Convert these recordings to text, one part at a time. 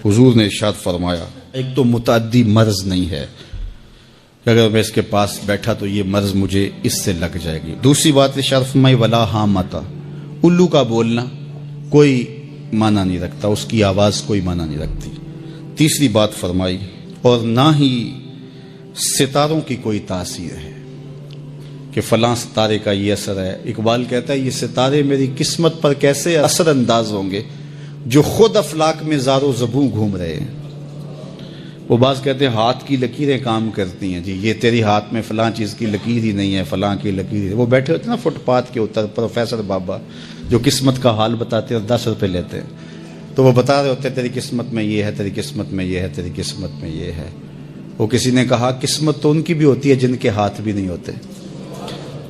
حضور نے ارشاد فرمایا ایک تو متعدی مرض نہیں ہے کہ اگر میں اس کے پاس بیٹھا تو یہ مرض مجھے اس سے لگ جائے گی. دوسری بات ارشاد فرمائی ولا حامتا، الو کا بولنا کوئی معنی نہیں رکھتا، اس کی آواز کوئی معنی نہیں رکھتی. تیسری بات فرمائی اور نہ ہی ستاروں کی کوئی تاثیر ہے کہ فلاں ستارے کا یہ اثر ہے. اقبال کہتا ہے یہ ستارے میری قسمت پر کیسے اثر انداز ہوں گے جو خود افلاک میں زار و زبوں گھوم رہے ہیں. وہ بعض کہتے ہیں ہاتھ کی لکیریں کام کرتی ہیں، جی یہ تیری ہاتھ میں فلاں چیز کی لکیر ہی نہیں ہے، فلاں کی لکیر ہے. وہ بیٹھے ہوتے ہیں نا فٹ پاتھ کے اوپر پروفیسر بابا جو قسمت کا حال بتاتے ہیں اور 10 روپے لیتے ہیں، تو وہ بتا رہے ہوتے ہیں تیری قسمت میں یہ ہے، تیری قسمت میں یہ ہے، تیری قسمت میں یہ ہے. وہ کسی نے کہا قسمت تو ان کی بھی ہوتی ہے جن کے ہاتھ بھی نہیں ہوتے.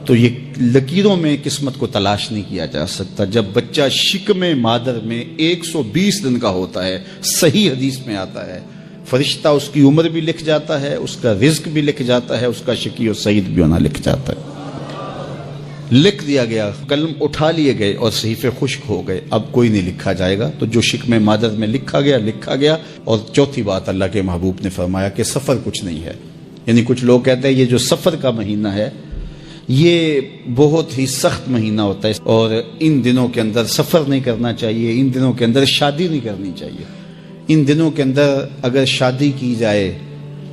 تو یہ لکیروں میں قسمت کو تلاش نہیں کیا جا سکتا. جب بچہ شکم مادر میں 120 دن کا ہوتا ہے، صحیح حدیث میں آتا ہے، فرشتہ اس کی عمر بھی لکھ جاتا ہے، اس کا رزق بھی لکھ جاتا ہے، اس کا شقی و سعید بھی ہونا لکھ جاتا ہے. لکھ دیا گیا، قلم اٹھا لیے گئے اور صحیفے خشک ہو گئے. اب کوئی نہیں لکھا جائے گا. تو جو شکم مادر میں لکھا گیا. اور چوتھی بات اللہ کے محبوب نے فرمایا کہ سفر کچھ نہیں ہے. یعنی کچھ لوگ کہتے ہیں یہ جو سفر کا مہینہ ہے یہ بہت ہی سخت مہینہ ہوتا ہے اور ان دنوں کے اندر سفر نہیں کرنا چاہیے، ان دنوں کے اندر شادی نہیں کرنی چاہیے. ان دنوں کے اندر اگر شادی کی جائے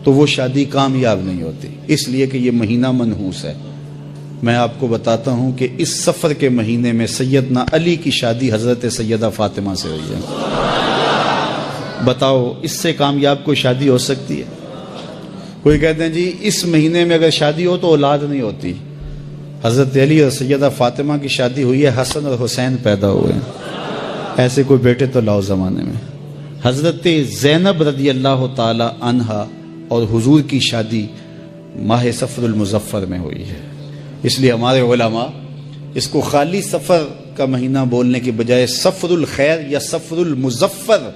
تو وہ شادی کامیاب نہیں ہوتی، اس لیے کہ یہ مہینہ منحوس ہے. میں آپ کو بتاتا ہوں کہ اس سفر کے مہینے میں سیدنا علی کی شادی حضرت سیدہ فاطمہ سے ہوئی ہے. بتاؤ اس سے کامیاب کوئی شادی ہو سکتی ہے؟ کوئی کہتے ہیں جی اس مہینے میں اگر شادی ہو تو اولاد نہیں ہوتی. حضرت علی اور سیدہ فاطمہ کی شادی ہوئی ہے، حسن اور حسین پیدا ہوئے ہیں. ایسے کوئی بیٹے تو لاؤ زمانے میں. حضرت زینب رضی اللہ تعالی عنہا اور حضور کی شادی ماہ صفر المظفر میں ہوئی ہے. اس لیے ہمارے علماء اس کو خالی سفر کا مہینہ بولنے کے بجائے صفر الخیر یا صفر المظفر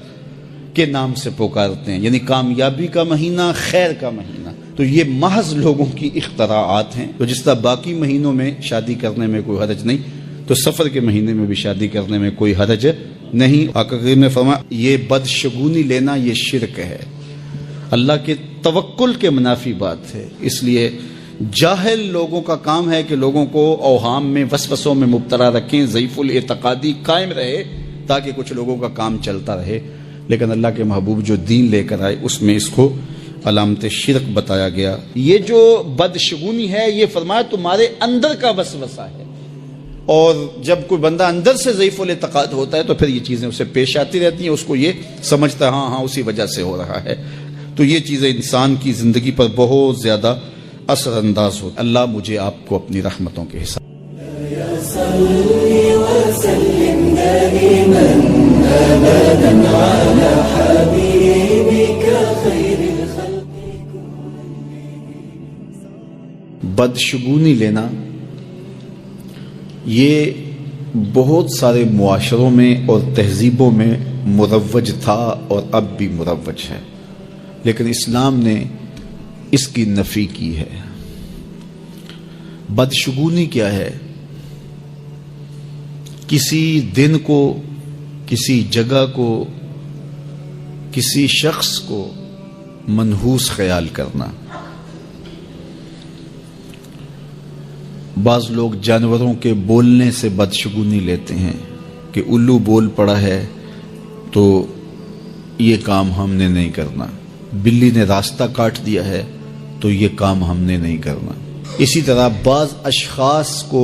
کے نام سے پکارتے ہیں، یعنی کامیابی کا مہینہ، خیر کا مہینہ. تو یہ محض لوگوں کی اختراعات ہیں. تو جس طرح باقی مہینوں میں شادی کرنے میں کوئی حرج نہیں، تو سفر کے مہینے میں بھی شادی کرنے میں کوئی حرج نہیں. آقا کریم نے فرمایا یہ بدشگونی لینا یہ شرک ہے، اللہ کے توکل کے منافی بات ہے. اس لیے جاہل لوگوں کا کام ہے کہ لوگوں کو اوہام میں وسوسوں میں مبتلا رکھیں، ضعیف الاعتقادی قائم رہے تاکہ کچھ لوگوں کا کام چلتا رہے. لیکن اللہ کے محبوب جو دین لے کر آئے اس میں اس کو علامت شرک بتایا گیا. یہ جو بدشگونی ہے یہ فرمایا تمہارے اندر کا وسوسہ ہے، اور جب کوئی بندہ اندر سے ضعیف الاعتقاد ہوتا ہے تو پھر یہ چیزیں اسے پیش آتی رہتی ہیں، اس کو یہ سمجھتا ہے ہاں اسی وجہ سے ہو رہا ہے. تو یہ چیزیں انسان کی زندگی پر بہت زیادہ اثر انداز ہوتی. اللہ مجھے آپ کو اپنی رحمتوں کے حساب بدشگونی لینا یہ بہت سارے معاشروں میں اور تہذیبوں میں مروج تھا اور اب بھی مروج ہے، لیکن اسلام نے اس کی نفی کی ہے. بدشگونی کیا ہے؟ کسی دن کو، کسی جگہ کو، کسی شخص کو منحوس خیال کرنا. بعض لوگ جانوروں کے بولنے سے بدشگونی لیتے ہیں کہ الو بول پڑا ہے تو یہ کام ہم نے نہیں کرنا، بلی نے راستہ کاٹ دیا ہے تو یہ کام ہم نے نہیں کرنا. اسی طرح بعض اشخاص کو